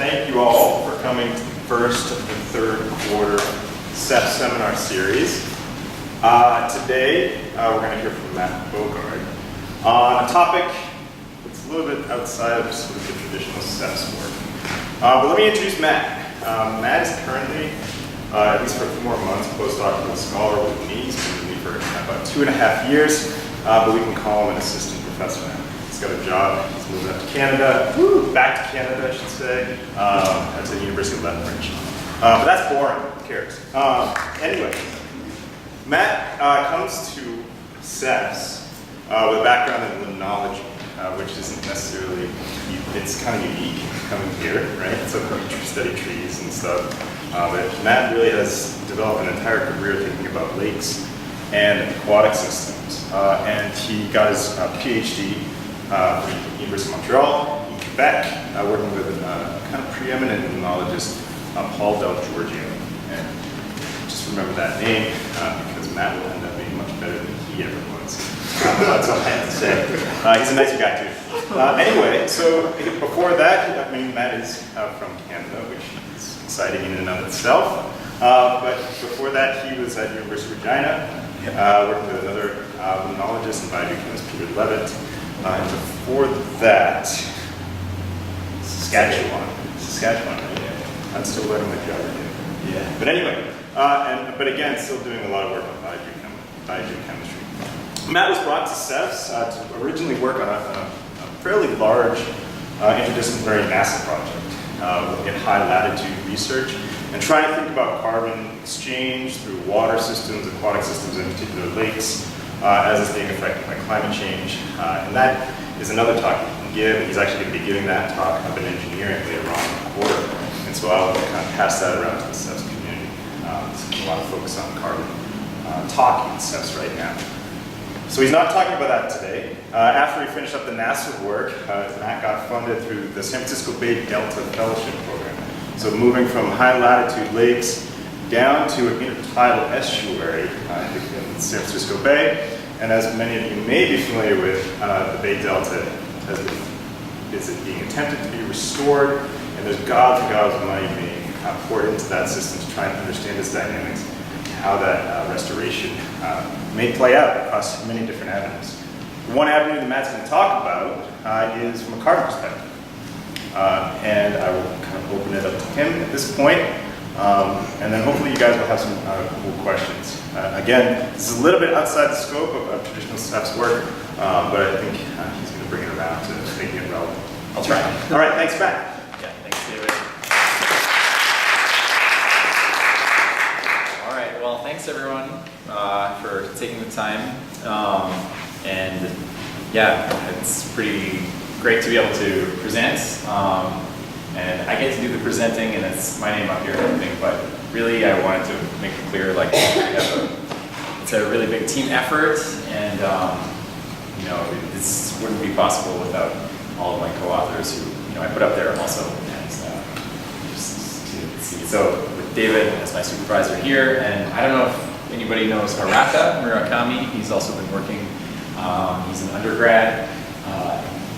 thank you all for coming to the first of the third quarter SEFS seminar series. Today, we're going to hear from Matt Bogard on a topic that's a little bit outside of sort of the traditional SEFS work. But let me introduce Matt. Matt is currently, at least for a few more months, postdoctoral scholar with me. He's been with me for about 2.5 years, but we can call him an assistant professor now. He's got a job. He's moving up to Canada, back to Canada, I should say, at the University of Wetland. But that's boring. Who cares? Anyway, Matt comes to SEFS with a background in limnology, which isn't necessarily, it's kind of unique coming here, right? So you study trees and stuff. But Matt really has developed an entire career thinking about lakes and aquatic systems. And he got his PhD from the University of Montreal in Quebec, working with a kind of preeminent limnologist, Paul Del Giorgio. And just remember that name because Matt will end up being much better than he ever was. That's all I have to say. He's a nice guy too. Anyway, so before that, I mean, Matt is from Canada, which is exciting in and of itself. But before that, he was at University of Regina, working with another limnologist and biogeochemist, Peter Levitt. And before that, Saskatchewan, right? Yeah. I'm still learning my geography. Yeah. But anyway, but again, still doing a lot of work on biogeochemistry. Matt was brought to SEFS to originally work on a fairly large interdisciplinary NASA project in high latitude research and trying to think about carbon exchange through water systems, aquatic systems, in particular lakes, as it's being affected by climate change. And that is another talk he can give, and he's actually going to be giving that talk up in engineering later on in the quarter. And so I'll kind of pass that around to the SEFS community. So a lot of focus on carbon talk in SEFS right now. So he's not talking about that today. After he finished up the NASA work, Matt got funded through the San Francisco Bay Delta Fellowship Program. So moving from high latitude lakes down to an intertidal estuary in the San Francisco Bay. And as many of you may be familiar with, the Bay Delta is being attempted to be restored, and there's gobs and gobs of money being poured into that system to try and understand its dynamics, how that restoration may play out across many different avenues. One avenue that Matt's going to talk about is from a carbon perspective. And I will kind of open it up to him at this point. And then hopefully you guys will have some cool questions. Again, this is a little bit outside the scope of traditional SEFS work, but I think he's going to bring it around to making it relevant. I'll try. All right, thanks, Matt. Yeah, thanks, David. All right, well, thanks everyone for taking the time. And yeah, it's pretty great to be able to present. And I get to do the presenting, and it's my name up here and everything, but really I wanted to make it clear, like, it's a really big team effort, and you know, this wouldn't be possible without all of my co-authors who, I put up there also, and just to see. So with David as my supervisor here, and I don't know if anybody knows Araka Murakami. He's also been working, he's an undergrad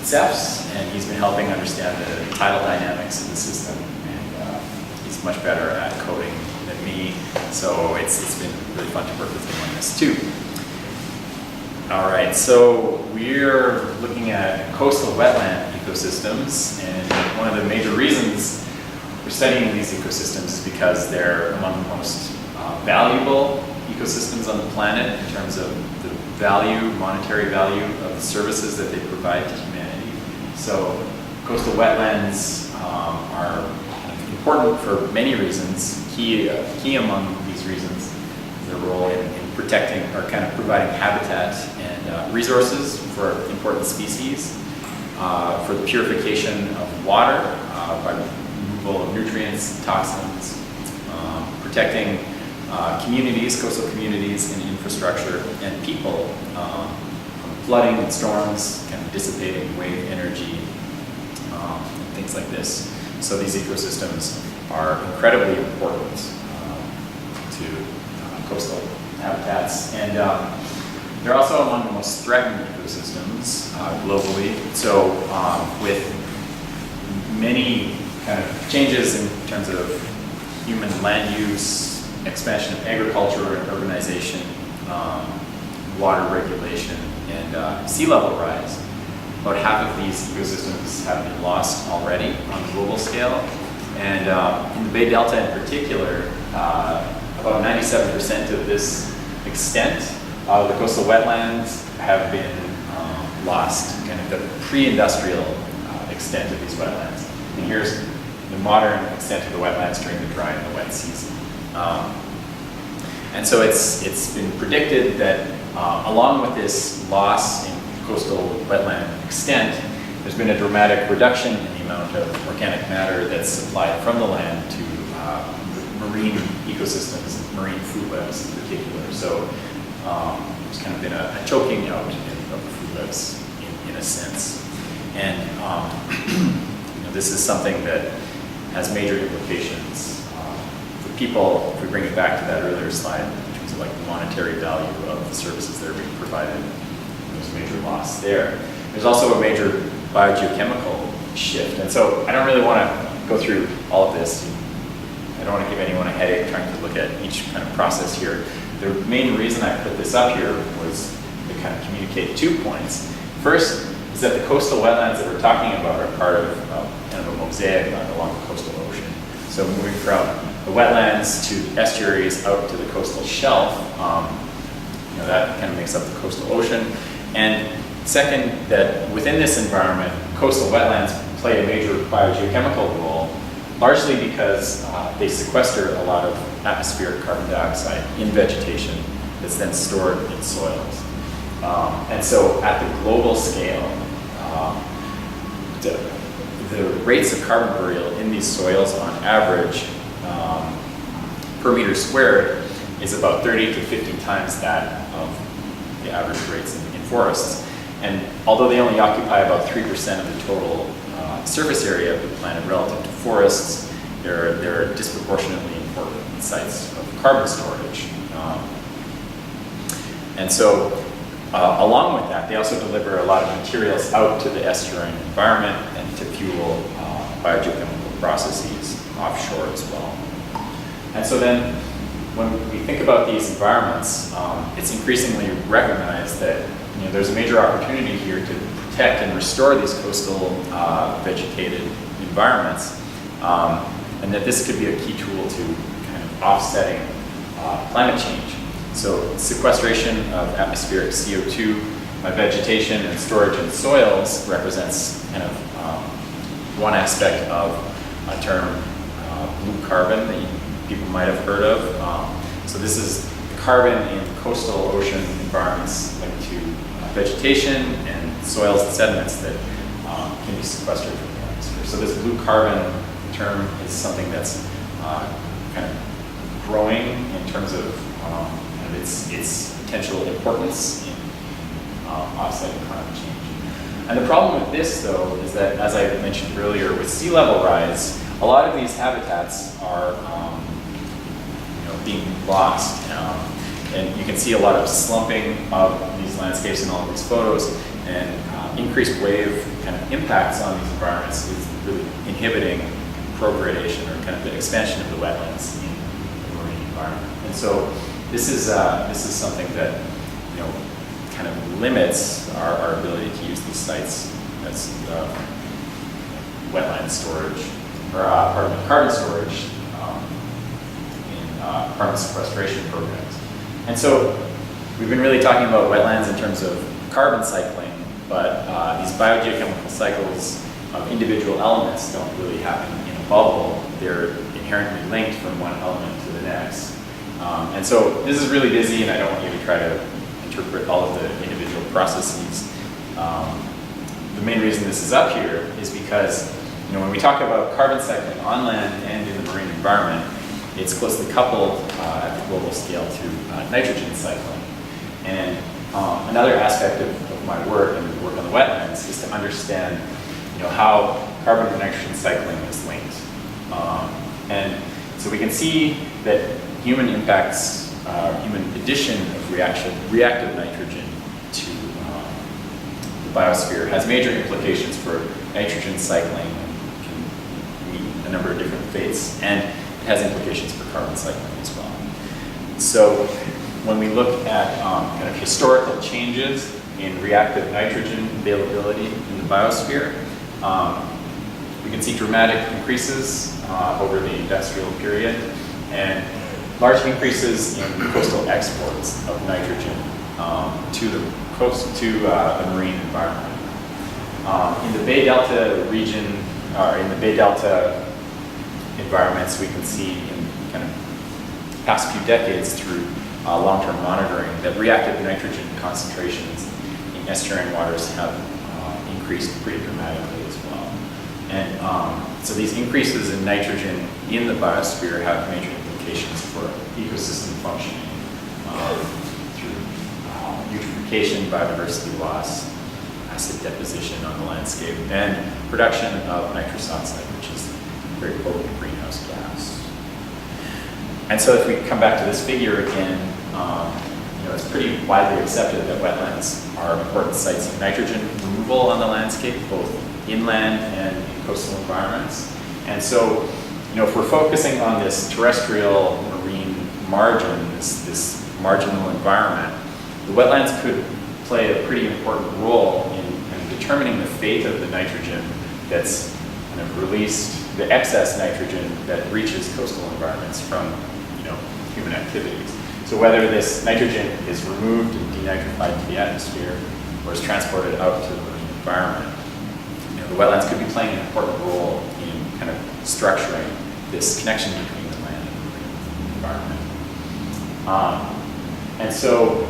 SEFS, and he's been helping understand the tidal dynamics of the system, and he's much better at coding than me, so it's been really fun to work with him on this too. All right, so we're looking at coastal wetland ecosystems, and one of the major reasons we're studying these ecosystems is because they're among the most valuable ecosystems on the planet in terms of the value, monetary value of the services that they provide to humanity. So coastal wetlands are important for many reasons. Key among these reasons is their role in protecting or kind of providing habitat and resources for important species, for the purification of water by removal of nutrients, toxins, protecting communities, coastal communities and infrastructure and people from flooding and storms, kind of dissipating wave energy, and things like this. So these ecosystems are incredibly important to coastal habitats, and they're also among the most threatened ecosystems globally. So with many kind of changes in terms of human land use, expansion of agriculture and urbanization, water regulation, and sea level rise. About half of these ecosystems have been lost already on a global scale. And in the Bay Delta in particular, about 97% of this extent of the coastal wetlands have been lost, kind of the pre-industrial extent of these wetlands. And here's the modern extent of the wetlands during the dry and the wet season. And so it's been predicted that along with this loss in coastal wetland extent, there's been a dramatic reduction in the amount of organic matter that's supplied from the land to marine ecosystems, marine food webs in particular. So there's kind of been a choking out of the food webs in a sense. And this is something that has major implications for people. If we bring it back to that earlier slide, in terms of like the monetary value of the services that are being provided, there's a major loss there. There's also a major biogeochemical shift. And so I don't really want to go through all of this. I don't want to give anyone a headache trying to look at each kind of process here. The main reason I put this up here was to kind of communicate 2 points. First is that the coastal wetlands that we're talking about are part of kind of a mosaic along the coastal ocean. So moving from the wetlands to estuaries out to the coastal shelf, that kind of makes up the coastal ocean. And second, that within this environment, coastal wetlands play a major biogeochemical role, largely because they sequester a lot of atmospheric carbon dioxide in vegetation that's then stored in soils. And so at the global scale, the rates of carbon burial in these soils on average per meter squared is about 30 to 50 times that of the average rates in forests. And although they only occupy about 3% of the total surface area of the planet relative to forests, they're disproportionately important sites of carbon storage. And so along with that, they also deliver a lot of materials out to the estuarine environment and to fuel biogeochemical processes offshore as well. And so then when we think about these environments, it's increasingly recognized that there's a major opportunity here to protect and restore these coastal vegetated environments, and that this could be a key tool to kind of offsetting climate change. So sequestration of atmospheric CO2 by vegetation and storage in soils represents kind of one aspect of a term, blue carbon, that people might have heard of. So this is carbon in coastal ocean environments linked to vegetation and soils and sediments that can be sequestered from the atmosphere. So this blue carbon term is something that's kind of growing in terms of its potential importance in offsetting climate change. And the problem with this, though, is that, as I mentioned earlier, with sea level rise, a lot of these habitats are being lost. And you can see a lot of slumping of these landscapes in all of these photos, and increased wave kind of impacts on these environments is really inhibiting progradation or kind of the expansion of the wetlands in the marine environment. And so this is something that kind of limits our ability to use these sites as wetland storage or carbon storage in carbon sequestration programs. And so we've been really talking about wetlands in terms of carbon cycling, but these biogeochemical cycles of individual elements don't really happen in a bubble. They're inherently linked from one element to the next. And so this is really busy, and I don't want you to try to interpret all of the individual processes. The main reason this is up here is because when we talk about carbon cycling on land and in the marine environment, it's closely coupled at the global scale to nitrogen cycling. And another aspect of my work and the work on the wetlands is to understand how carbon and nitrogen cycling is linked. And so we can see that human impacts, human addition of reactive nitrogen to the biosphere has major implications for nitrogen cycling. number of different fates, and it has implications for carbon cycling as well. So when we look at kind of historical changes in reactive nitrogen availability in the biosphere, we can see dramatic increases over the industrial period, and large increases in coastal exports of nitrogen to the coast, to the marine environment. In the Bay Delta region, or in the Bay Delta environments, we can see in kind of past few decades through long-term monitoring that reactive nitrogen concentrations in estuarine waters have increased pretty dramatically as well. And so these increases in nitrogen in the biosphere have major implications for ecosystem functioning through eutrophication, biodiversity loss, acid deposition on the landscape, and production of nitrous oxide, which is a very potent greenhouse gas. And so if we come back to this figure again, it's pretty widely accepted that wetlands are important sites of nitrogen removal on the landscape, both inland and in coastal environments. And so, if we're focusing on this terrestrial marine margin, this marginal environment, the wetlands could play a pretty important role in kind of determining the fate of the nitrogen that's kind of released, the excess nitrogen that reaches coastal environments from human activities. So whether this nitrogen is removed and denitrified to the atmosphere or is transported out to the marine environment, the wetlands could be playing an important role in kind of structuring this connection between the land and the marine environment. And so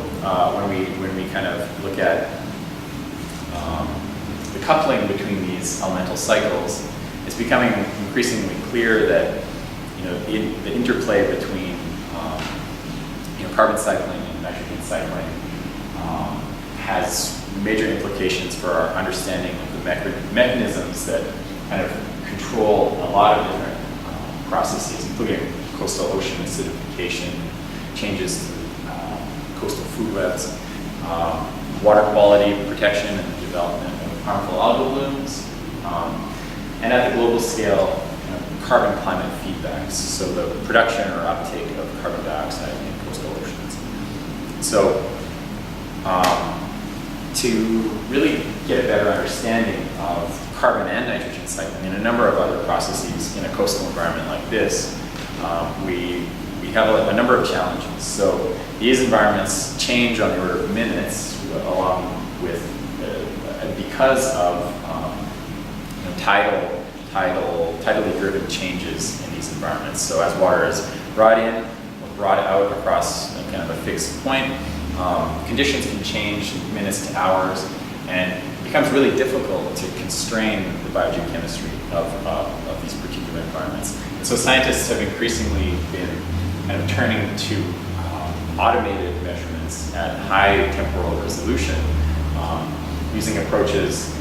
when we kind of look at the coupling between these elemental cycles, it's becoming increasingly clear that the interplay between carbon cycling and nitrogen cycling has major implications for our understanding of the mechanisms that kind of control a lot of different processes, including coastal ocean acidification, changes to coastal food webs, water quality protection and the development of harmful algal blooms, and at the global scale, carbon climate feedbacks, so the production or uptake of carbon dioxide in coastal oceans. So to really get a better understanding of carbon and nitrogen cycling and a number of other processes in a coastal environment like this, we have a number of challenges. So these environments change on the order of minutes along with, because of tidally driven changes in these environments. So as water is brought in or brought out across kind of a fixed point, conditions can change in minutes to hours, and it becomes really difficult to constrain the biogeochemistry of these particular environments. And so scientists have increasingly been kind of turning to automated measurements at high temporal resolution, using approaches,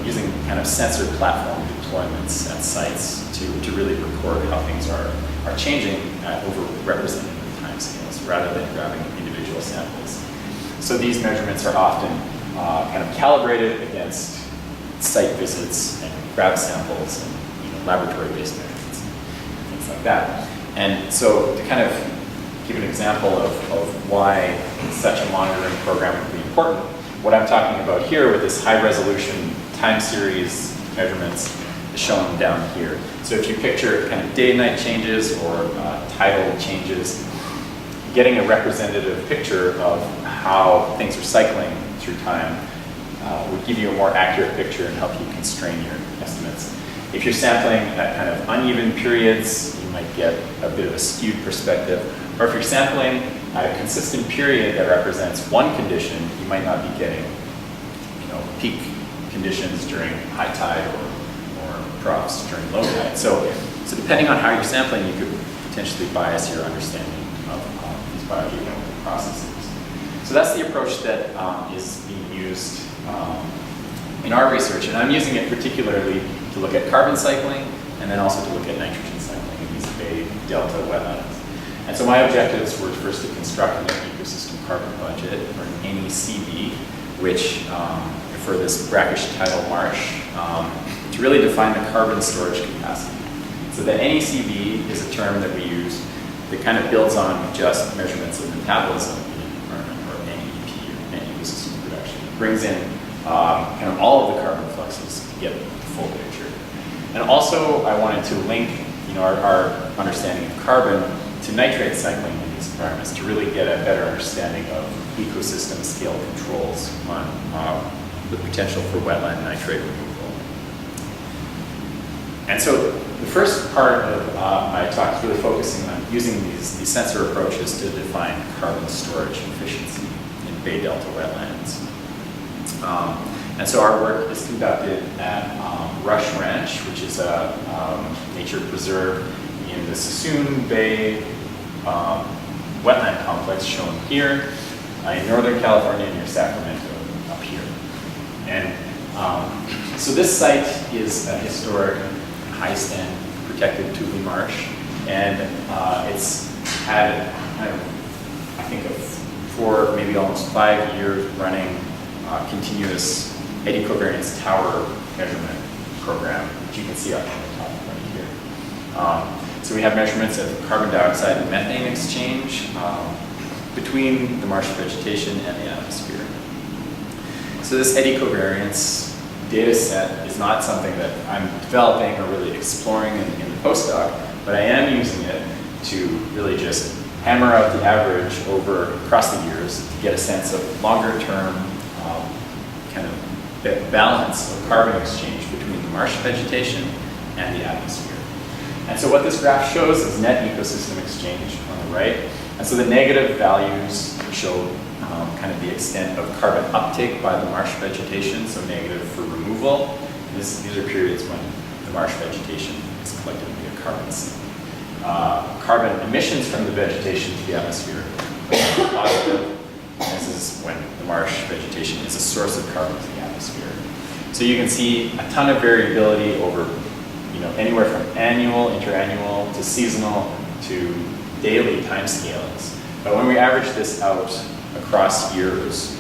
using kind of sensor platform deployments at sites to really record how things are changing at over-representative timescales rather than grabbing individual samples. So these measurements are often kind of calibrated against site visits and grab samples and laboratory-based measurements and things like that. And so to kind of give an example of why such a monitoring program would be important, what I'm talking about here with this high-resolution time series measurements is shown down here. So if you picture kind of day-night changes or tidal changes, getting a representative picture of how things are cycling through time would give you a more accurate picture and help you constrain your estimates. If you're sampling at kind of uneven periods, you might get a bit of a skewed perspective. Or if you're sampling at a consistent period that represents one condition, you might not be getting peak conditions during high tide or troughs during low tide. So depending on how you're sampling, you could potentially bias your understanding of these biogeochemical processes. So that's the approach that is being used in our research, and I'm using it particularly to look at carbon cycling and then also to look at nitrogen cycling in these Bay Delta wetlands. And so my objectives were first to construct an ecosystem carbon budget, or an NECB, which for this brackish tidal marsh, to really define the carbon storage capacity. So the NECB is a term that we use that kind of builds on just measurements of metabolism in an environment, or NEP, or net ecosystem production. It brings in kind of all of the carbon fluxes to get the full picture. And also, I wanted to link, our understanding of carbon to nitrate cycling in these environments to really get a better understanding of ecosystem scale controls on the potential for wetland nitrate removal. And so the first part of my talk is really focusing on using these sensor approaches to define carbon storage efficiency in Bay Delta wetlands. And so our work is conducted at Rush Ranch, which is a nature preserve in the Suisun Bay wetland complex shown here in Northern California near Sacramento up here. And so this site is a historic high-stand protected tule marsh, and it's had, I think, a 4, maybe almost 5 years running continuous eddy covariance tower measurement program, which you can see up on the top right here. So we have measurements of carbon dioxide and methane exchange between the marsh vegetation and the atmosphere. So this eddy covariance data set is not something that I'm developing or really exploring in the postdoc, but I am using it to really just hammer out the average across the years to get a sense of longer term kind of balance of carbon exchange between the marsh vegetation and the atmosphere. And so what this graph shows is net ecosystem exchange on the right. And so the negative values show kind of the extent of carbon uptake by the marsh vegetation, so negative for removal. These are periods when the marsh vegetation is collected via carbon sink. Carbon emissions from the vegetation to the atmosphere are positive. This is when the marsh vegetation is a source of carbon to the atmosphere. So you can see a ton of variability over, anywhere from annual, interannual, to seasonal, to daily timescales. But when we average this out across years,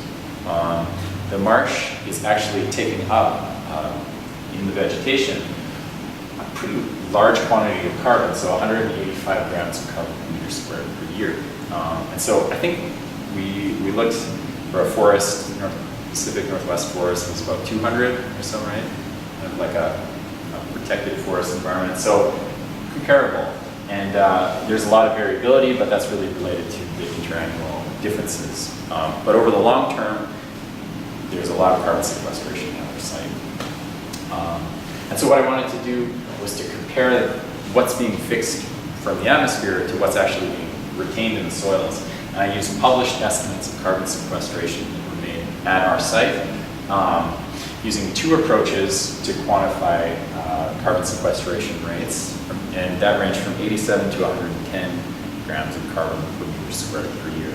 the marsh is actually taking up in the vegetation a pretty large quantity of carbon, so 185 grams of carbon per meter squared per year. And so I think we looked for a forest, Pacific Northwest forest was about 200 or so, right? Kind of like a protected forest environment, so comparable. And there's a lot of variability, but that's really related to the interannual differences. But over the long term, there's a lot of carbon sequestration at our site. And so what I wanted to do was to compare what's being fixed from the atmosphere to what's actually being retained in the soils. And I used published estimates of carbon sequestration that were made at our site, using 2 approaches to quantify carbon sequestration rates, and that ranged from 87 to 110 grams of carbon per meter squared per year.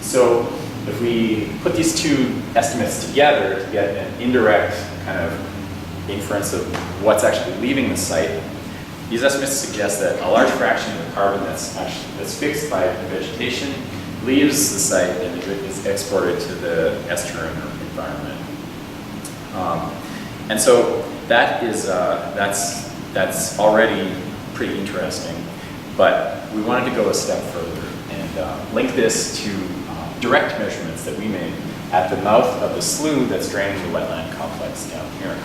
So if we put these 2 estimates together to get an indirect kind of inference of what's actually leaving the site, these estimates suggest that a large fraction of the carbon that's fixed by the vegetation leaves the site and is exported to the estuarine environment. And so that is that's already pretty interesting, but we wanted to go a step further and link this to direct measurements that we made at the mouth of the slough that's draining the wetland complex down here,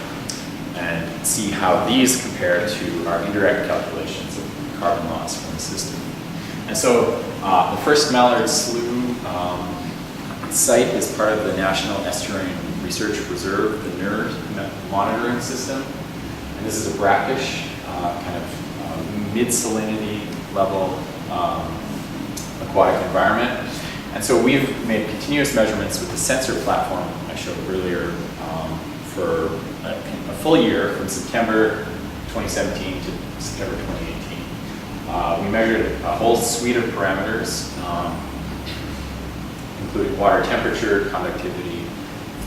and see how these compare to our indirect calculations of carbon loss from the system. And so the first Mallard Slough site is part of the National Estuarine Research Reserve, the NERD monitoring system. And this is a brackish, kind of mid-salinity level aquatic environment. And so we've made continuous measurements with the sensor platform I showed earlier for a full year from September 2017 to September 2018. We measured a whole suite of parameters, including water temperature, conductivity,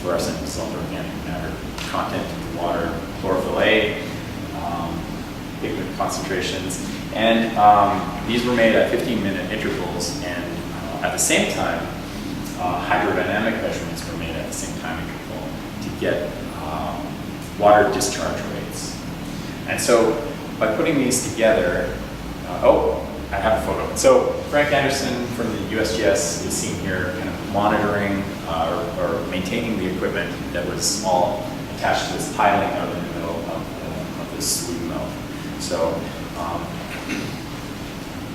fluorescent dissolved organic matter content of the water, chlorophyll A, pigment concentrations, and these were made at 15-minute intervals, and at the same time, hydrodynamic measurements were made at the same time interval to get water discharge rates. And so by putting these together, oh, I have a photo. So Frank Anderson from the USGS is seen here kind of monitoring or maintaining the equipment that was all attached to this piling out in the middle of this slough mouth. So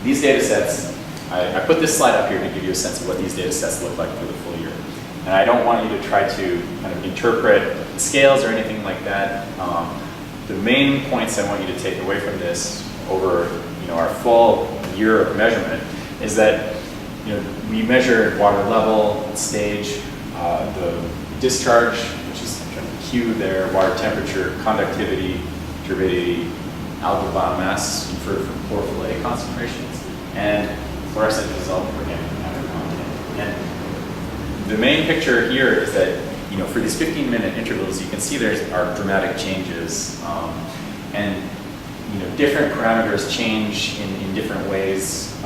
these data sets, I put this slide up here to give you a sense of what these data sets look like for the full year. And I don't want you to try to kind of interpret scales or anything like that. The main points I want you to take away from this over our full year of measurement is that we measured water level, stage, the discharge, which is kind of Q there, water temperature, conductivity, turbidity, algal biomass inferred from chlorophyll A concentrations, and fluorescent dissolved organic matter content. And the main picture here is that for these 15-minute intervals, you can see there are dramatic changes, and different parameters change in different ways,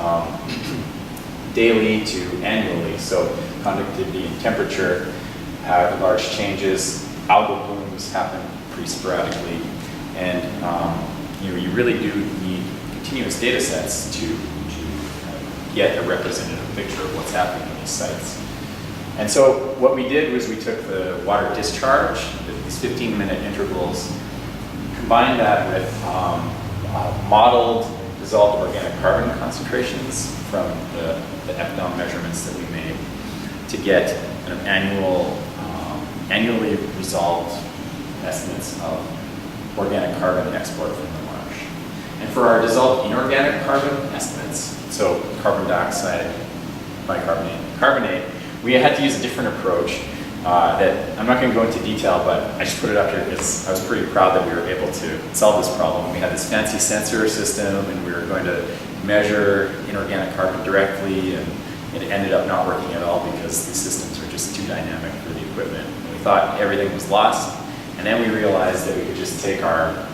daily to annually. So conductivity and temperature have large changes. Algal blooms happen pretty sporadically, and you really do need continuous data sets to get a representative picture of what's happening in these sites. And so what we did was we took the water discharge, these 15-minute intervals, combined that with modeled dissolved organic carbon concentrations from the epidom measurements that we made to get kind of annually resolved estimates of organic carbon export from the marsh. And for our dissolved inorganic carbon estimates, so carbon dioxide, bicarbonate, and carbonate, we had to use a different approach that I'm not going to go into detail, but I just put it up here because I was pretty proud that we were able to solve this problem. We had this fancy sensor system, and we were going to measure inorganic carbon directly, and it ended up not working at all because the systems were just too dynamic for the equipment. And we thought everything was lost, and then we realized that we could just take our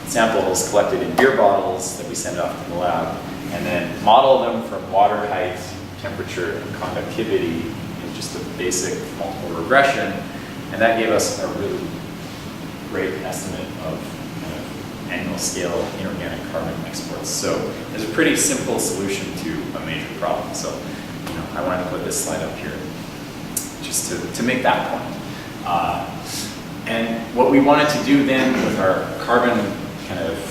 samples collected in beer bottles that we send off to the lab, and then model them from water height, temperature, and conductivity in just a basic multiple regression, and that gave us a really great estimate of annual scale inorganic carbon exports. So it's a pretty simple solution to a major problem. So I wanted to put this slide up here just to make that point. And what we wanted to do then with our carbon kind of,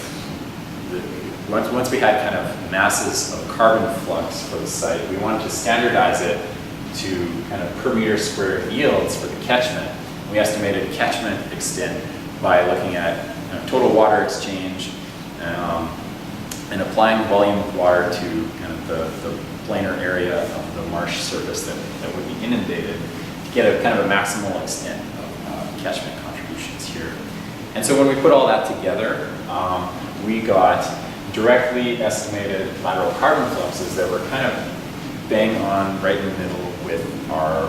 once we had kind of masses of carbon flux for the site, we wanted to standardize it to kind of per meter squared yields for the catchment. We estimated catchment extent by looking at total water exchange and applying volume of water to kind of the planar area of the marsh surface that would be inundated to get a kind of a maximal extent of catchment contributions here. And so when we put all that together, we got directly estimated lateral carbon fluxes that were kind of bang on right in the middle with our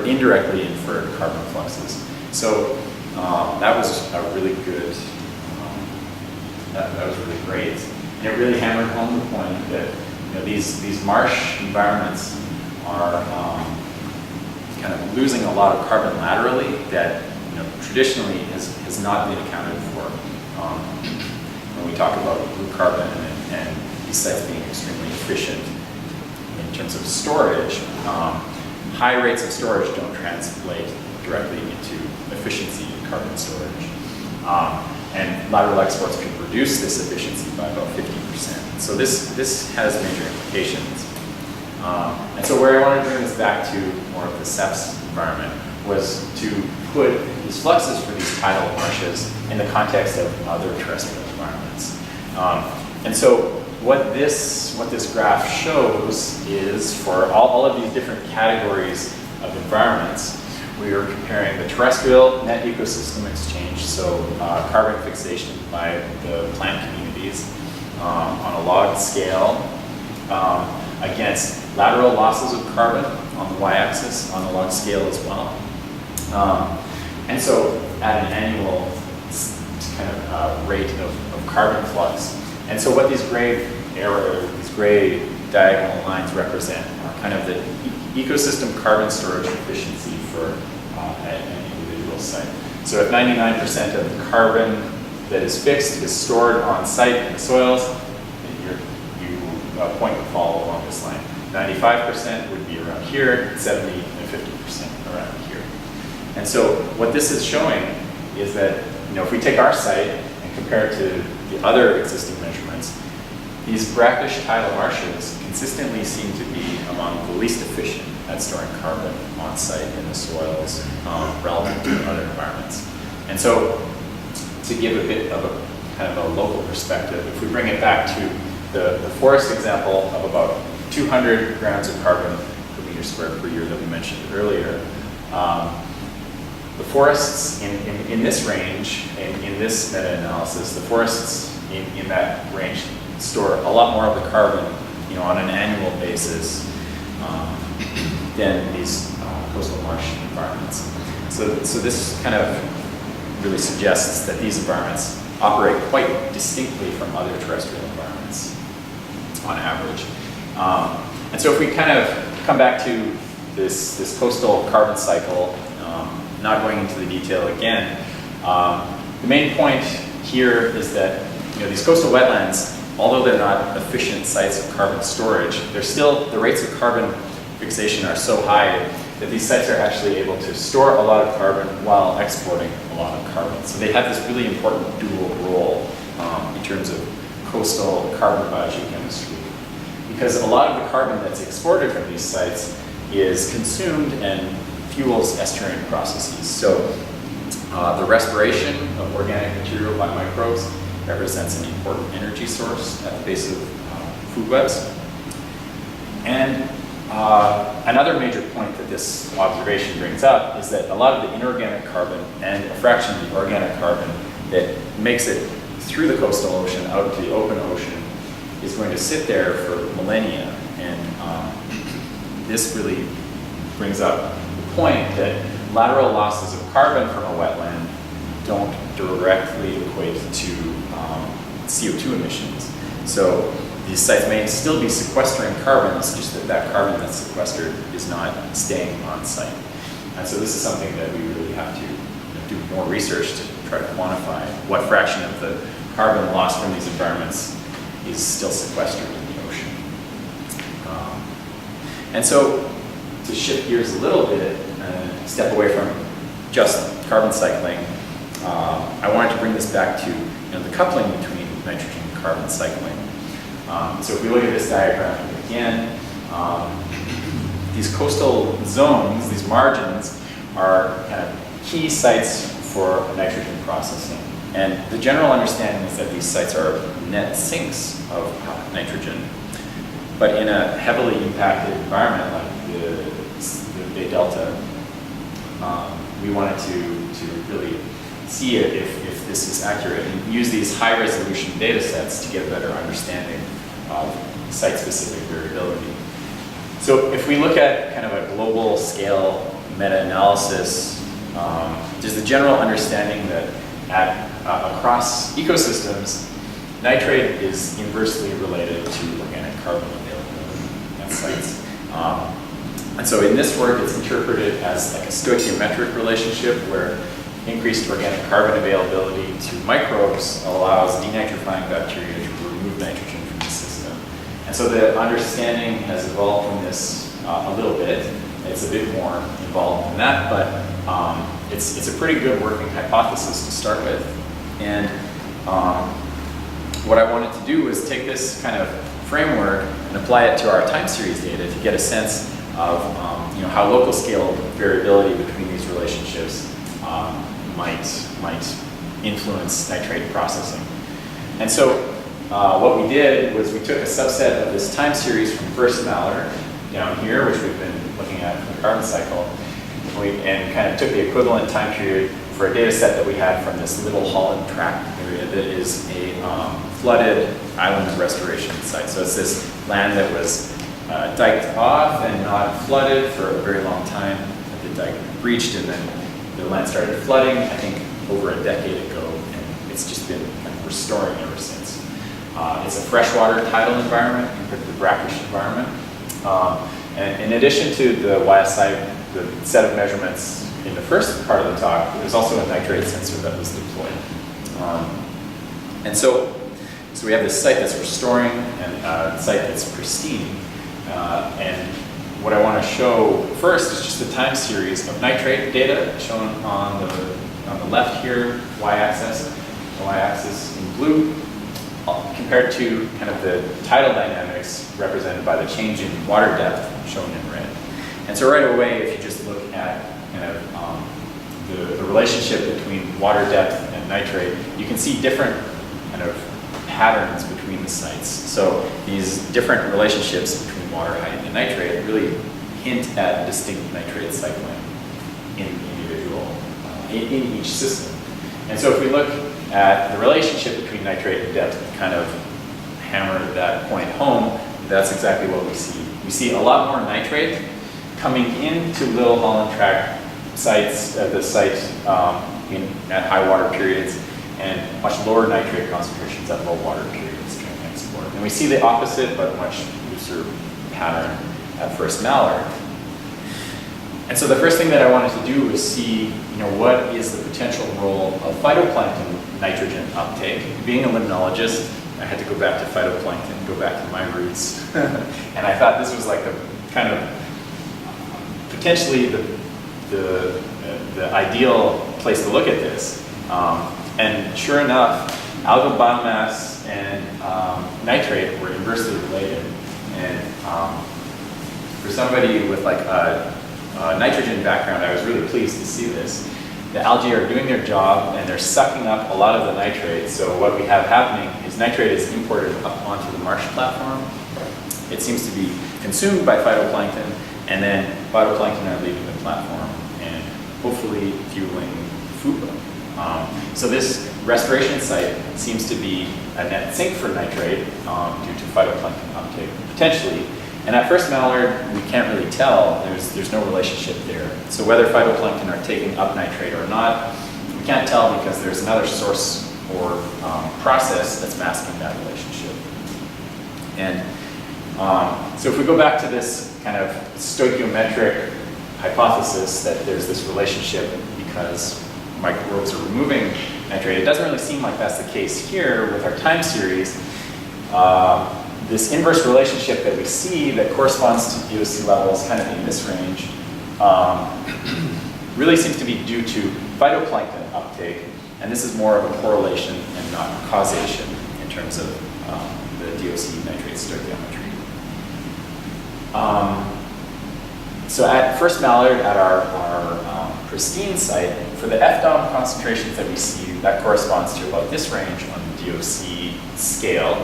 indirectly inferred carbon fluxes. So that was a really good, that was really great. And it really hammered home the point that these marsh environments are kind of losing a lot of carbon laterally that traditionally has not been accounted for. When we talk about blue carbon and these sites being extremely efficient in terms of storage, high rates of storage don't translate directly into efficiency in carbon storage. And lateral exports can reduce this efficiency by about 50%. So this has major implications. And so where I wanted to bring this back to more of the SEFS environment was to put these fluxes for these tidal marshes in the context of other terrestrial environments. And so what this graph shows is for all of these different categories of environments, we are comparing the terrestrial net ecosystem exchange, so carbon fixation by the plant communities on a log scale against lateral losses of carbon on the y-axis on the log scale as well. And so at an annual kind of rate of carbon flux. And so what these gray diagonal lines represent are kind of the ecosystem carbon storage efficiency for an individual site. So if 99% of the carbon that is fixed is stored on site in the soils, and point would fall along this line. 95% would be around here, 70 and 50% around here. And so what this is showing is that, if we take our site and compare it to the other existing measurements, these brackish tidal marshes consistently seem to be among the least efficient at storing carbon on site in the soils relative to other environments. And so to give a bit of a kind of a local perspective, if we bring it back to the forest example of about 200 grams of carbon per meter squared per year that we mentioned earlier, the forests in this range, in this meta-analysis, the forests in that range store a lot more of the carbon, on an annual basis than these coastal marsh environments. So this kind of really suggests that these environments operate quite distinctly from other terrestrial environments on average. And so if we kind of come back to this coastal carbon cycle, not going into the detail again, the main point here is that these coastal wetlands, although they're not efficient sites of carbon storage, they're still, the rates of carbon fixation are so high that these sites are actually able to store a lot of carbon while exporting a lot of carbon. So they have this really important dual role in terms of coastal carbon biogeochemistry. Because a lot of the carbon that's exported from these sites is consumed and fuels estuarine processes. So the respiration of organic material by microbes represents an important energy source at the base of food webs. And another major point that this observation brings up is that a lot of the inorganic carbon and a fraction of the organic carbon that makes it through the coastal ocean out into the open ocean is going to sit there for millennia. And this really brings up the point that lateral losses of carbon from a wetland don't directly equate to CO2 emissions. So these sites may still be sequestering carbon, it's just that that carbon that's sequestered is not staying on site. And so this is something that we really have to do more research to try to quantify what fraction of the carbon lost from these environments is still sequestered in the ocean. And so to shift gears a little bit and step away from just carbon cycling, I wanted to bring this back to the coupling between nitrogen and carbon cycling. So if we look at this diagram again, these coastal zones, these margins, are kind of key sites for nitrogen processing. And the general understanding is that these sites are net sinks of nitrogen. But in a heavily impacted environment like the Bay Delta, we wanted to really see if this is accurate and use these high-resolution data sets to get a better understanding of site-specific variability. So if we look at kind of a global scale meta-analysis, there's the general understanding that across ecosystems, nitrate is inversely related to organic carbon availability at sites. And so in this work, it's interpreted as like a stoichiometric relationship where increased organic carbon availability to microbes allows denitrifying bacteria to remove nitrogen from the system. And so the understanding has evolved from this a little bit. It's a bit more involved than that, but it's a pretty good working hypothesis to start with. And what I wanted to do was take this kind of framework and apply it to our time series data to get a sense of how local scale variability between these relationships might influence nitrate processing. And so what we did was we took a subset of this time series from first mallar down here, which we've been looking at from the carbon cycle, and kind of took the equivalent time period for a data set that we had from this Little Holland Tract area that is a flooded island restoration site. So it's this land that was diked off and not flooded for a very long time. The dike breached and then the land started flooding, I think, over a decade ago, and it's just been kind of restoring ever since. It's a freshwater tidal environment compared to the brackish environment. And in addition to the YSI, the set of measurements in the first part of the talk, there's also a nitrate sensor that was deployed. And so we have this site that's restoring and a site that's pristine. And what I want to show first is just the time series of nitrate data shown on the left here, y-axis, the y-axis in blue, compared to kind of the tidal dynamics represented by the change in water depth shown in red. And so right away, if you just look at kind of the relationship between water depth and nitrate, you can see different kind of patterns between the sites. So these different relationships between water height and nitrate really hint at distinct nitrate cycling in in each system. And so if we look at the relationship between nitrate and depth and kind of hammer that point home, that's exactly what we see. We see a lot more nitrate coming into Little Holland Tract sites, the site at high water periods, and much lower nitrate concentrations at low water periods during export. And we see the opposite, but much looser pattern at First Mallard. And so the first thing that I wanted to do was see, what is the potential role of phytoplankton nitrogen uptake. Being a limnologist, I had to go back to phytoplankton, go back to my roots, and I thought this was like the kind of potentially the ideal place to look at this. And sure enough, algal biomass and nitrate were inversely related. And for somebody with like a nitrogen background, I was really pleased to see this. The algae are doing their job and they're sucking up a lot of the nitrate. So what we have happening is nitrate is imported up onto the marsh platform. It seems to be consumed by phytoplankton, and then phytoplankton are leaving the platform and hopefully fueling food web. So this restoration site seems to be a net sink for nitrate due to phytoplankton uptake, potentially. And at First Mallard, we can't really tell. There's no relationship there. So whether phytoplankton are taking up nitrate or not, we can't tell because there's another source or process that's masking that relationship. And so if we go back to this kind of stoichiometric hypothesis that there's this relationship because microbes are removing nitrate, it doesn't really seem like that's the case here with our time series. This inverse relationship that we see that corresponds to DOC levels kind of in this range really seems to be due to phytoplankton uptake, and this is more of a correlation and not causation in terms of the DOC nitrate stoichiometry. So at First Mallard, at our pristine site, for the FDOM concentrations that we see, that corresponds to about this range on the DOC scale.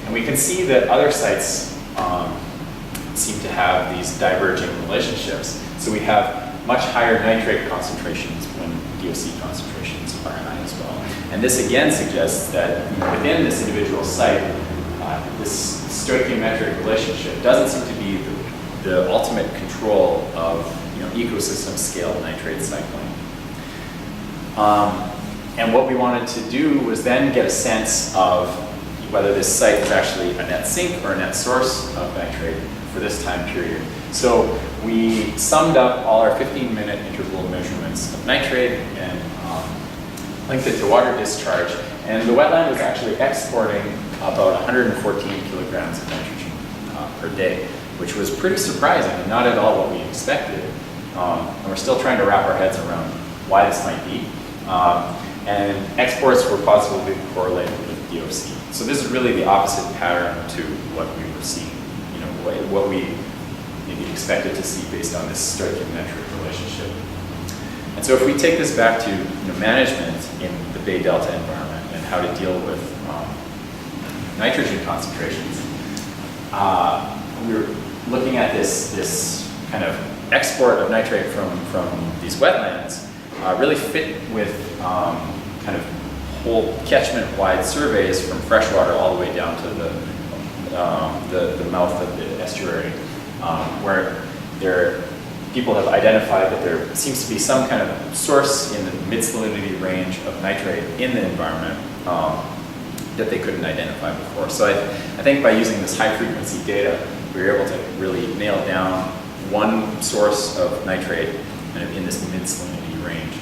And we can see that other sites seem to have these diverging relationships. So we have much higher nitrate concentrations when DOC concentrations are high as well. And this again suggests that within this individual site, this stoichiometric relationship doesn't seem to be the ultimate control of ecosystem scale nitrate cycling. And what we wanted to do was then get a sense of whether this site is actually a net sink or a net source of nitrate for this time period. So we summed up all our 15-minute interval measurements of nitrate and linked it to water discharge. And the wetland was actually exporting about 114 kilograms of nitrogen per day, which was pretty surprising and not at all what we expected. And we're still trying to wrap our heads around why this might be. And exports were positively correlated with DOC. So this is really the opposite pattern to what we were seeing, what we maybe expected to see based on this stoichiometric relationship. And so if we take this back to management in the Bay Delta environment and how to deal with nitrogen concentrations, we were looking at this kind of export of nitrate from these wetlands really fit with kind of whole catchment-wide surveys from freshwater all the way down to the mouth of the estuary, where people have identified that there seems to be some kind of source in the mid-salinity range of nitrate in the environment that they couldn't identify before. So I think by using this high-frequency data, we were able to really nail down one source of nitrate kind of in this mid-salinity range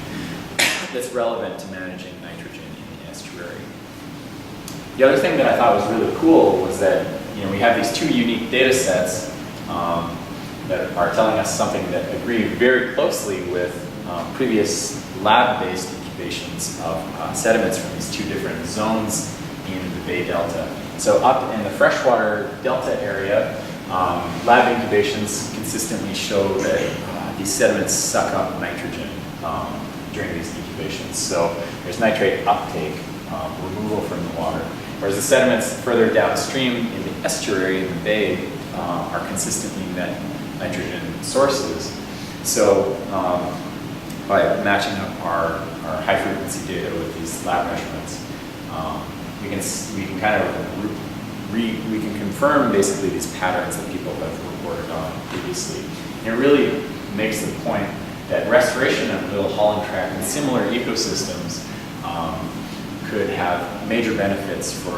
that's relevant to managing nitrogen in the estuary. The other thing that I thought was really cool was that we have these two unique data sets that are telling us something that agree very closely with previous lab-based incubations of sediments from these two different zones in the Bay Delta. So up in the freshwater delta area, lab incubations consistently show that these sediments suck up nitrogen during these incubations. So there's nitrate uptake, removal from the water. Whereas the sediments further downstream in the estuary in the bay are consistently net nitrogen sources. So by matching up our high frequency data with these lab measurements, we can kind of we can confirm basically these patterns that people have reported on previously. And it really makes the point that restoration of Little Holland Tract and similar ecosystems could have major benefits for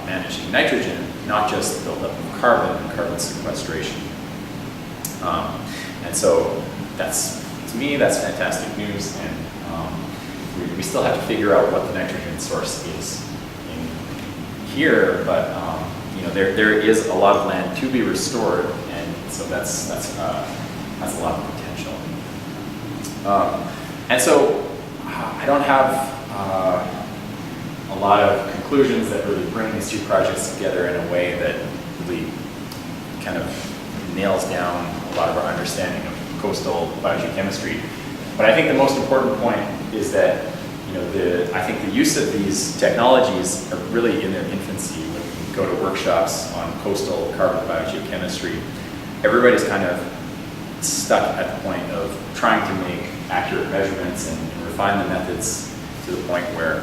managing nitrogen, not just the buildup of carbon and carbon sequestration. And so to me, that's fantastic news. And we still have to figure out what the nitrogen source is in here, but there is a lot of land to be restored, and so that's a lot of potential. And so I don't have a lot of conclusions that really bring these two projects together in a way that really kind of nails down a lot of our understanding of coastal biogeochemistry. But I think the most important point is that I think the use of these technologies are really in their infancy. When we go to workshops on coastal carbon biogeochemistry, everybody's kind of stuck at the point of trying to make accurate measurements and refine the methods to the point where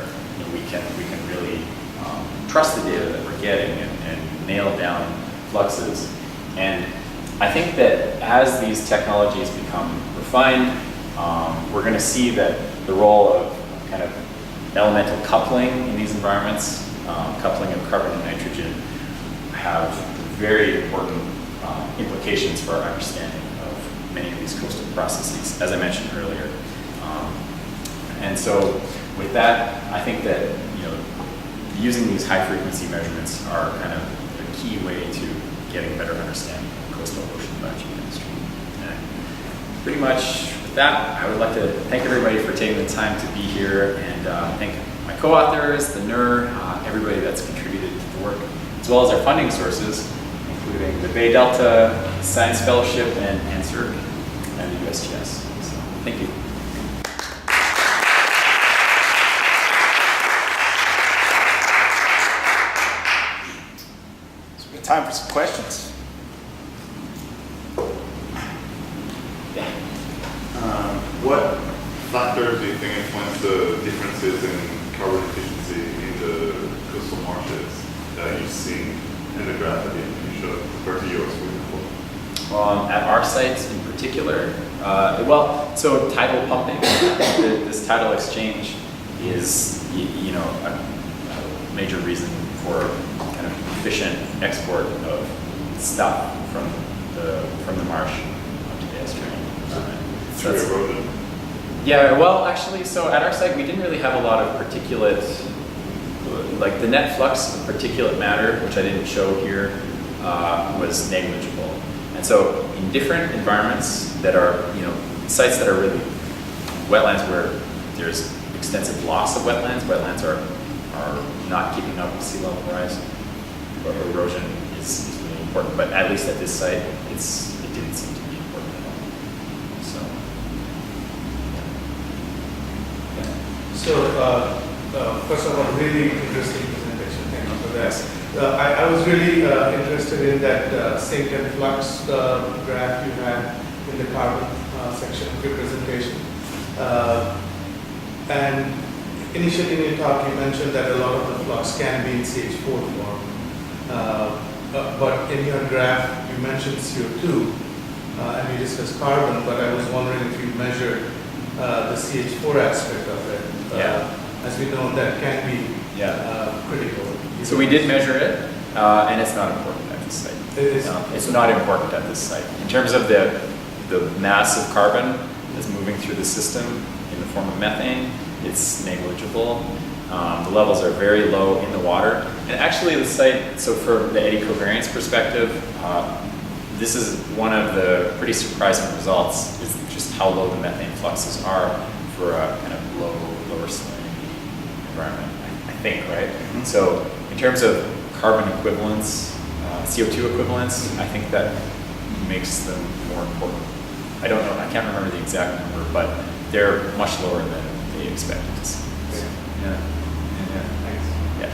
we can really trust the data that we're getting and nail down fluxes. And I think that as these technologies become refined, we're going to see that the role of kind of elemental coupling in these environments, coupling of carbon and nitrogen, have very important implications for our understanding of many of these coastal processes, as I mentioned earlier. And so with that, I think that using these high frequency measurements are kind of a key way to getting better understanding of coastal ocean biogeochemistry. And pretty much with that, I would like to thank everybody for taking the time to be here, and thank my co-authors, the NER, everybody that's contributed to the work, as well as our funding sources, including the Bay Delta Science Fellowship and NSERC and the USGS. So thank you. Time for some questions. What factors do you think influence the differences in carbon efficiency in the coastal marshes that you've seen in the graph that you showed compared to yours, for example? At our sites in particular, so tidal pumping, this tidal exchange is, a major reason for kind of efficient export of stuff from the marsh onto the estuary. Through erosion? Yeah, well, actually, so at our site, we didn't really have a lot of particulate, like the net flux of particulate matter, which I didn't show here, was negligible. And so in different environments that are, sites that are really wetlands where there's extensive loss of wetlands are not keeping up with sea level rise, but erosion is really important. But at least at this site, it didn't seem to be important at all. So, First of all, really interesting presentation. Thank you for that. I was really interested in that sink and flux graph you had in the carbon section of your presentation. And initially in your talk, you mentioned that a lot of the flux can be in CH4 form. But in your graph, you mentioned CO2 and you discussed carbon, but I was wondering if you measured the CH4 aspect of it. As we know, that can be critical. So we did measure it, and it's not important at this site. It's not important at this site. In terms of the mass of carbon that's moving through the system in the form of methane, it's negligible. The levels are very low in the water. And actually the site, so for the eddy covariance perspective, this is one of the pretty surprising results, is just how low the methane fluxes are for a kind of lower salinity environment, I think, right? Mm-hmm. So in terms of carbon equivalents, CO2 equivalents, I think that makes them more important. I don't know, I can't remember the exact number, but they're much lower than they expected to see. So, yeah. Yeah.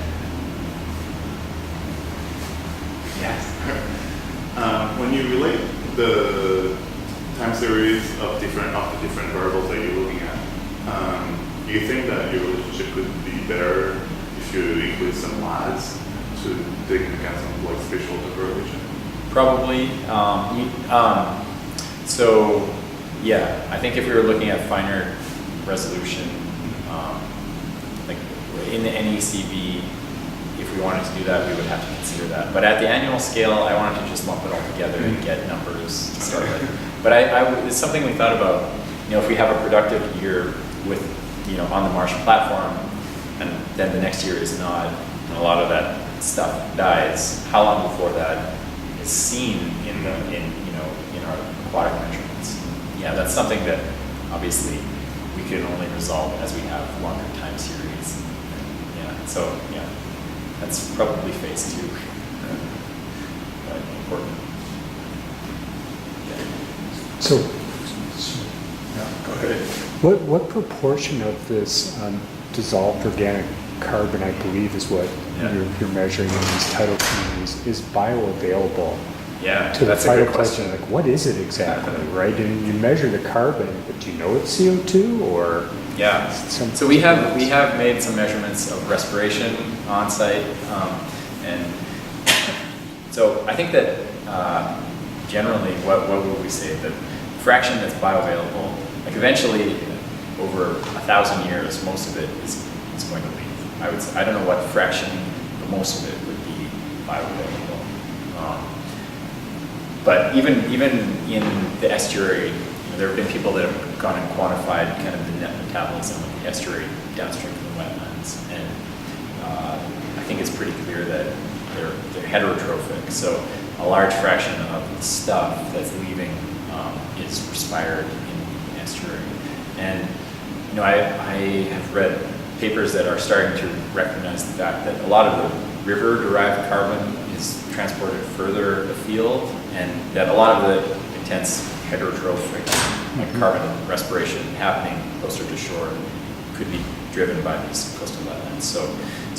Yes. When you relate the time series of the different variables that you're looking at, do you think that your relationship could be better if you include some lags to take into account some like spatial correlation? Probably. So, yeah, I think if we were looking at finer resolution, like in the NECB, if we wanted to do that, we would have to consider that. But at the annual scale, I wanted to just lump it all together and get numbers to start with. But it's something we thought about, if we have a productive year with, on the marsh platform, and then the next year is not, and a lot of that stuff dies, how long before that is seen in our aquatic measurements? Yeah, that's something that obviously we can only resolve as we have longer time series. Yeah, so yeah, that's probably phase 2, but important. Yeah. So, go ahead. What proportion of this dissolved organic carbon, I believe, is what you're measuring in these tidal communities, is bioavailable Yeah, to the that's a good phytoplankton? question. Like, what is it exactly, right? And you measure the carbon, but do you know it's CO2 or? Yeah. So we have made some measurements of respiration on site, and so I think that generally, what would we say? The fraction that's bioavailable, like eventually, over 1,000 years, most of it is going to leave. I don't know what fraction, but most of it would be bioavailable. But even in the estuary, there have been people that have gone and quantified kind of the net metabolism of the estuary downstream from the wetlands, and I think it's pretty clear that they're heterotrophic. So a large fraction of the stuff that's leaving is respired in the estuary. And I have read papers that are starting to recognize the fact that a lot of the river-derived carbon is transported further afield, and that a lot of the intense heterotrophic carbon respiration happening closer to shore could be driven by these coastal wetlands. So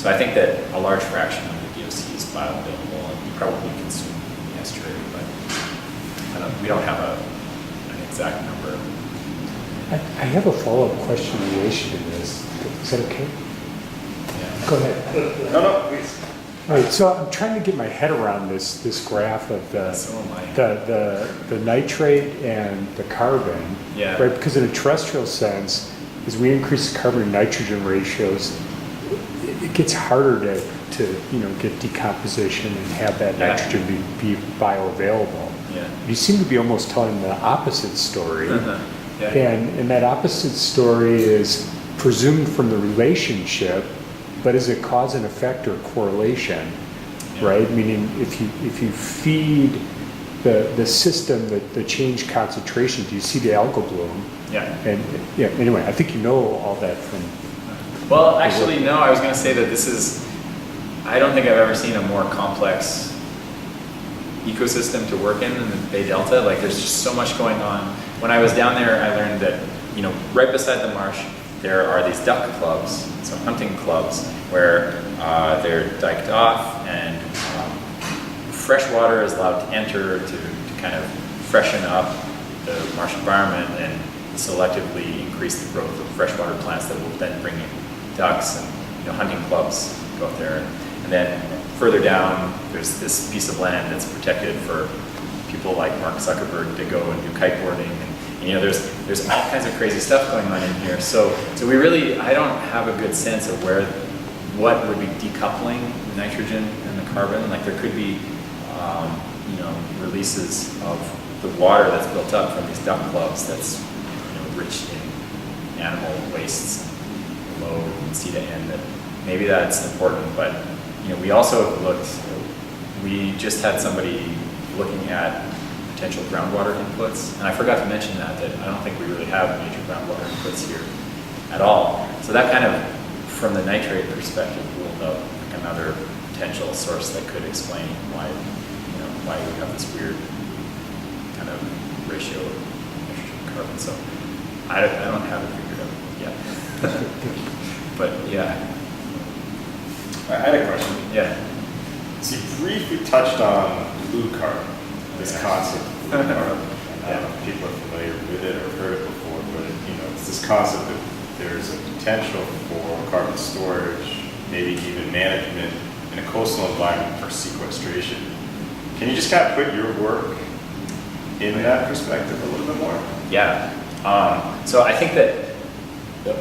I think that a large fraction of the DOC is bioavailable and probably consumed in the estuary, but we don't have an exact number. I have a follow-up question in relation to this. Is that okay? Yeah. Go ahead. No, please. All right, so I'm trying to get my head around this graph of So am I. the nitrate and the carbon, Yeah. right? Because in a terrestrial sense, as we increase the carbon and nitrogen ratios, it gets harder to get decomposition and have that nitrogen be bioavailable. Yeah. You seem to be almost telling the opposite story. Yeah. And that opposite story is presumed from the relationship, but is it cause and effect or correlation, right? Meaning if you feed the system the change concentration, do you see the algal bloom? Yeah. And anyway, I think you know all that from. Well, actually, no. I was going to say that I don't think I've ever seen a more complex ecosystem to work in the Bay Delta. Like, there's just so much going on. When I was down there, I learned that, right beside the marsh, there are these duck clubs, so hunting clubs, where they're diked off, and fresh water is allowed to enter to kind of freshen up the marsh environment and selectively increase the growth of freshwater plants that will then bring in ducks, and hunting clubs go up there. And then further down, there's this piece of land that's protected for people like Mark Zuckerberg to go and do kiteboarding, and there's all kinds of crazy stuff going on in here. So I don't have a good sense of what would be decoupling the nitrogen and the carbon. Like, there could be releases of the water that's built up from these duck clubs that's rich in animal wastes, flow from sea to end, that maybe that's important, but, you know, we also looked, we just had somebody looking at potential groundwater inputs, and I forgot to mention that I don't think we really have major groundwater inputs here at all. So that kind of, from the nitrate perspective, ruled out another potential source that could explain why, you know, why we have this weird kind of ratio of nitrogen and carbon. So I don't have it figured out yet. But yeah. I had a question. Yeah. So you briefly touched on blue carbon, this concept of blue carbon. I don't know if people are familiar with it or heard it before, but you know, it's this concept that there's a potential for carbon storage, maybe even management in a coastal environment for sequestration. Can you just kind of put your work in that perspective a little bit more? Yeah. So I think that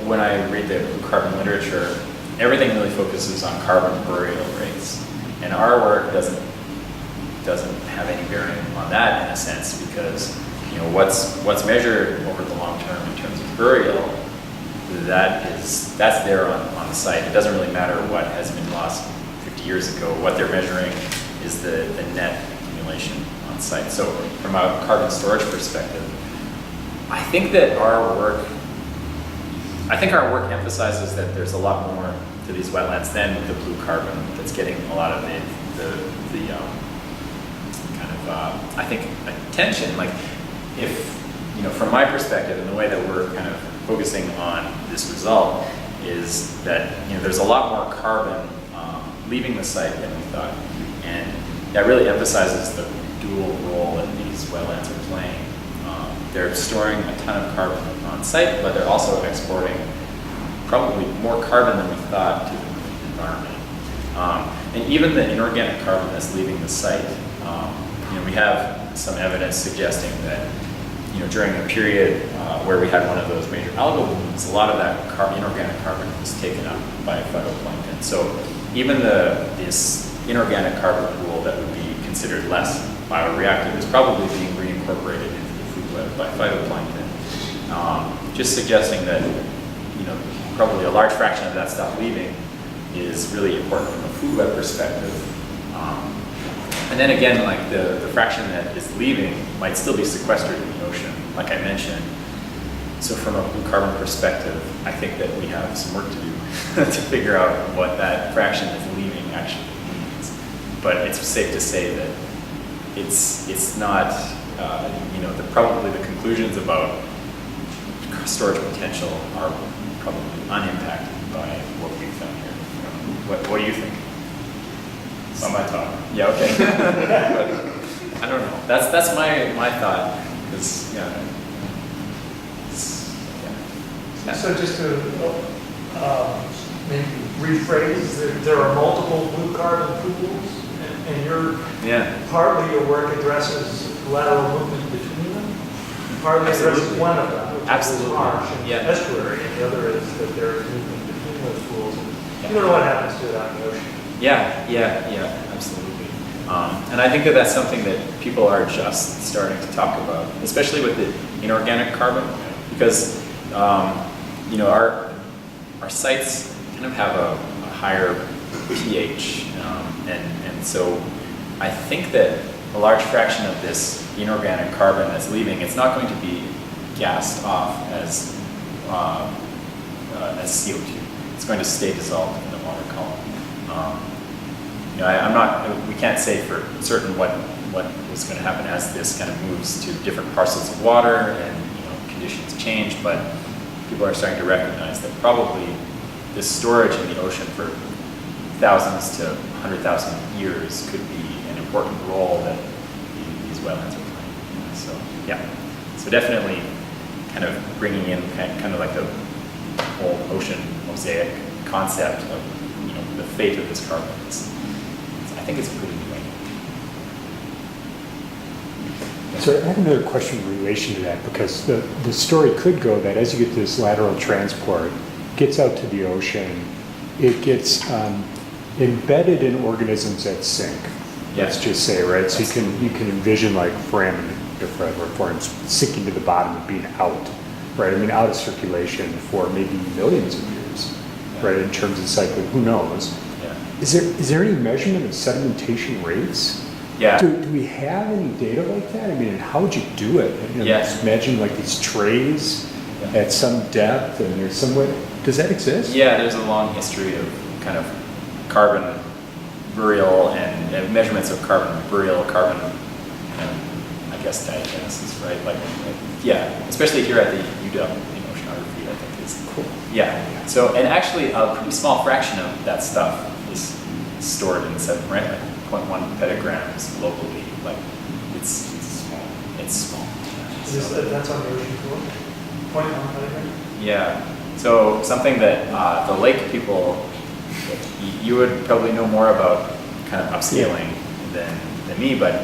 when I read the blue carbon literature, everything really focuses on carbon burial rates, and our work doesn't have any bearing on that in a sense, because you know what's measured over the long term in terms of burial, that's there on the site. It doesn't really matter what has been lost 50 years ago. What they're measuring is the net accumulation on site. So from a carbon storage perspective, I think our work emphasizes that there's a lot more to these wetlands than the blue carbon that's getting a lot of the kind of I think attention. Like, if you know, from my perspective, and the way that we're kind of focusing on this result is that, you know, there's a lot more carbon leaving the site than we thought, and that really emphasizes the dual role that these wetlands are playing. They're storing a ton of carbon on site, but they're also exporting probably more carbon than we thought to the environment. And even the inorganic carbon that's leaving the site, you know, we have some evidence suggesting that, you know, during a period where we had one of those major algal blooms, a lot of that inorganic carbon was taken up by phytoplankton. So even this inorganic carbon pool that would be considered less bioreactive is probably being reincorporated into the food web by phytoplankton, just suggesting that, you know, probably a large fraction of that stuff leaving is really important from a food web perspective. And then again, like the fraction that is leaving might still be sequestered in the ocean, like I mentioned. So from a blue carbon perspective, I think that we have some work to do to figure out what that fraction that's leaving actually means. But it's safe to say that it's not, you know, probably the conclusions about storage potential are probably unimpacted by what we've found here. What do you think? It's not my talk. Yeah, okay. I don't know. That's my thought. Because, yeah. So just to maybe rephrase, there are multiple blue carbon pools, and partly your work addresses lateral movement between them, partly addresses one of them, which Absolutely. is marsh and estuary, and the other is that there is movement between those pools. And you don't know what happens to it out in the ocean. Yeah, absolutely. And I think that that's something that people are just starting to talk about, especially with the inorganic carbon, because you know, our sites kind of have a higher pH, and so I think that a large fraction of this inorganic carbon that's leaving, it's not going to be gassed off as CO2. It's going to stay dissolved in the water column. You know, we can't say for certain what is going to happen as this kind of moves to different parcels of water and, you know, conditions change, but people are starting to recognize that probably this storage in the ocean for thousands to 100,000 years could be an important role that these wetlands are playing. So yeah, so definitely kind of bringing in kind of like the whole ocean mosaic concept of, you know, the fate of this carbon. I think it's pretty new. So I have another question in relation to that, because the story could go that as you get this lateral transport, it gets out to the ocean, it gets embedded in organisms that sink. Let's just say, right? So you can envision like forms sinking to the bottom and being out, right? I mean, out of circulation for maybe millions of years. right, in terms of cycling, who knows? Yeah. Is there any measurement of sedimentation rates? Yeah. Do we have any data like that? I mean, and how would you do it? You know, Yeah. just imagine like these trays Yeah. at some depth and there's some way, does that exist? Yeah, there's a long history of kind of carbon burial and measurements of carbon burial, carbon, I guess, diagenesis, right? Like, yeah, especially here at the UW in oceanography, I think is cool. Yeah. So, and actually, a pretty small fraction of that stuff is stored in sediment, right? Like 0.1 petagrams locally. Like, it's small. It's small. That's on the ocean floor? 0.1 petagram? Yeah. So something that the lake people, you would probably know more about kind of upscaling than me, but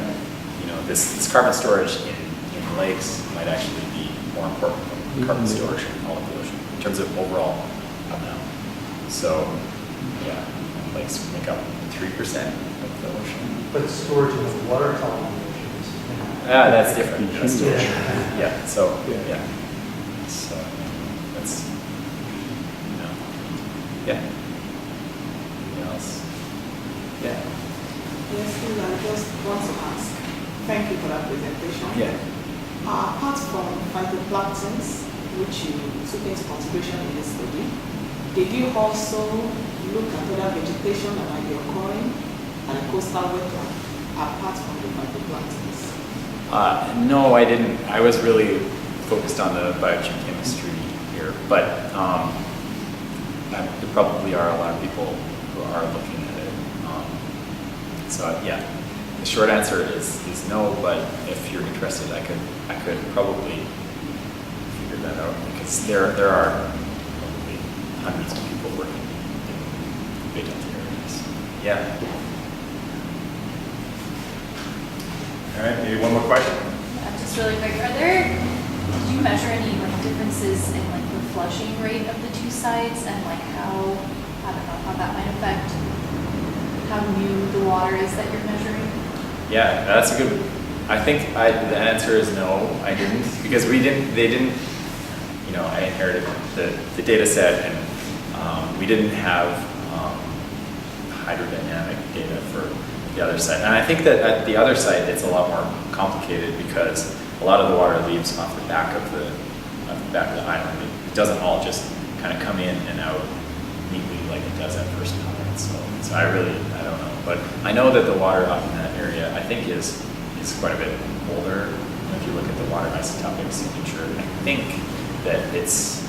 you know, this carbon storage in lakes might actually be more important than carbon storage in all of the ocean in terms of overall amount. So yeah, and lakes make up 3% of the ocean. But storage in the water column in the ocean is. Yeah, that's different. That's Yeah. different. Yeah. So Yeah. So that's yeah. Anything else? Yeah. Yes, Steve, I just want to ask, thank you for that presentation. Yeah. Apart from phytoplanktons, which you took into consideration in the study, did you also look at other vegetation that might be occurring at the coastal wetland, apart from the phytoplanktons? No, I didn't. I was really focused on the biogeochemistry here, but there probably are a lot of people who are looking at it. So yeah, the short answer is no. But if you're interested, I could probably figure that out because there are probably hundreds of people working in vegetative areas. Yeah. All right, maybe one more question. Just really quick, did you measure any like differences in like the flushing rate of the two sites and like how, I don't know, how that might affect how new the water is that you're measuring? Yeah, that's a good. I think the answer is no. I didn't because they didn't. You know, I inherited the data set and we didn't have hydrodynamic data for the other site. And I think that at the other site it's a lot more complicated because a lot of the water leaves off the back of the island. It doesn't all just kind of come in and out neatly like it does at first time. So I don't know. But I know that the water up in that area I think is quite a bit older. If you look at the water isotopic signature, I think that it's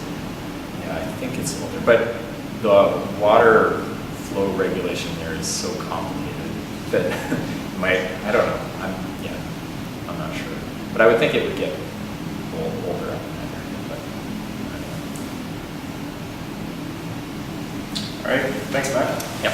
older. But the water flow regulation there is so complicated that I don't know. I'm not sure. But I would think it would get older up in that area. But I don't know. All right, thanks, Matt. Yep.